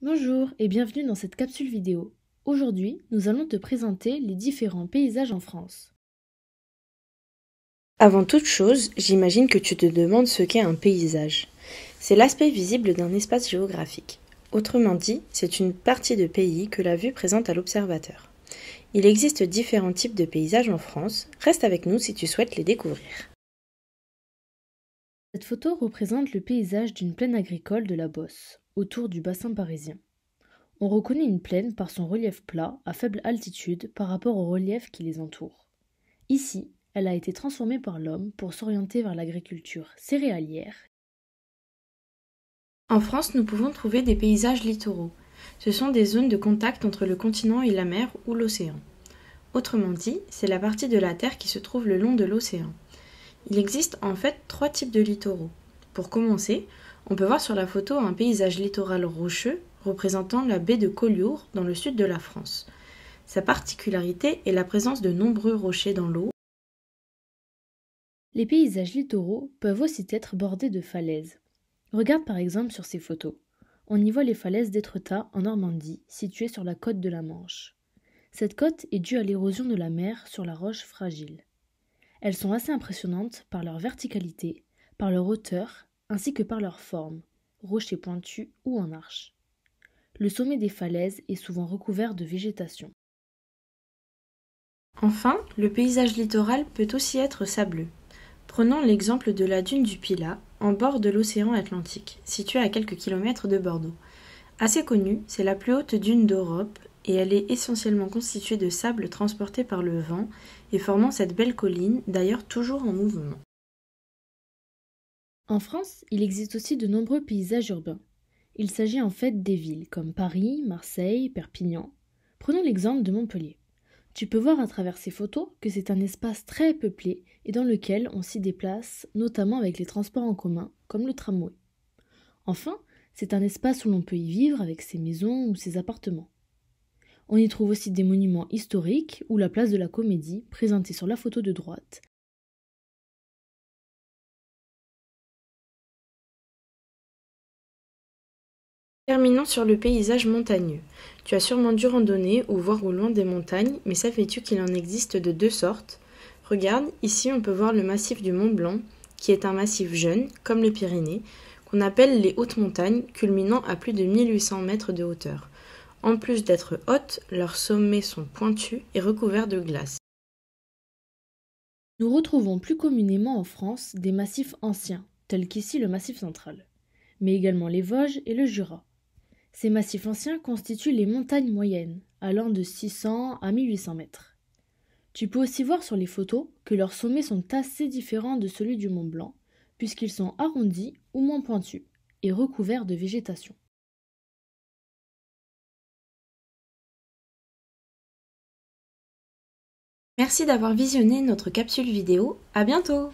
Bonjour et bienvenue dans cette capsule vidéo. Aujourd'hui, nous allons te présenter les différents paysages en France. Avant toute chose, j'imagine que tu te demandes ce qu'est un paysage. C'est l'aspect visible d'un espace géographique. Autrement dit, c'est une partie de pays que la vue présente à l'observateur. Il existe différents types de paysages en France. Reste avec nous si tu souhaites les découvrir. Cette photo représente le paysage d'une plaine agricole de la Beauce, autour du bassin parisien. On reconnaît une plaine par son relief plat à faible altitude par rapport au relief qui les entoure. Ici, elle a été transformée par l'homme pour s'orienter vers l'agriculture céréalière. En France, nous pouvons trouver des paysages littoraux. Ce sont des zones de contact entre le continent et la mer ou l'océan. Autrement dit, c'est la partie de la Terre qui se trouve le long de l'océan. Il existe en fait 3 types de littoraux. Pour commencer, on peut voir sur la photo un paysage littoral rocheux représentant la baie de Collioure dans le sud de la France. Sa particularité est la présence de nombreux rochers dans l'eau. Les paysages littoraux peuvent aussi être bordés de falaises. Regarde par exemple sur ces photos. On y voit les falaises d'Étretat en Normandie, situées sur la côte de la Manche. Cette côte est due à l'érosion de la mer sur la roche fragile. Elles sont assez impressionnantes par leur verticalité, par leur hauteur, ainsi que par leur forme, rochers pointus ou en arche. Le sommet des falaises est souvent recouvert de végétation. Enfin, le paysage littoral peut aussi être sableux. Prenons l'exemple de la dune du Pilat, en bord de l'océan Atlantique, située à quelques kilomètres de Bordeaux. Assez connue, c'est la plus haute dune d'Europe et elle est essentiellement constituée de sable transporté par le vent et formant cette belle colline, d'ailleurs toujours en mouvement. En France, il existe aussi de nombreux paysages urbains. Il s'agit en fait des villes comme Paris, Marseille, Perpignan. Prenons l'exemple de Montpellier. Tu peux voir à travers ces photos que c'est un espace très peuplé et dans lequel on s'y déplace, notamment avec les transports en commun, comme le tramway. Enfin, c'est un espace où l'on peut y vivre avec ses maisons ou ses appartements. On y trouve aussi des monuments historiques ou la place de la Comédie, présentée sur la photo de droite. Terminons sur le paysage montagneux. Tu as sûrement dû randonner ou voir au loin des montagnes, mais savais-tu qu'il en existe de 2 sortes? Regarde, ici on peut voir le massif du Mont Blanc, qui est un massif jeune, comme les Pyrénées, qu'on appelle les hautes montagnes, culminant à plus de 1800 mètres de hauteur. En plus d'être hautes, leurs sommets sont pointus et recouverts de glace. Nous retrouvons plus communément en France des massifs anciens, tels qu'ici le Massif central, mais également les Vosges et le Jura. Ces massifs anciens constituent les montagnes moyennes, allant de 600 à 1800 mètres. Tu peux aussi voir sur les photos que leurs sommets sont assez différents de celui du Mont Blanc, puisqu'ils sont arrondis ou moins pointus, et recouverts de végétation. Merci d'avoir visionné notre capsule vidéo. À bientôt!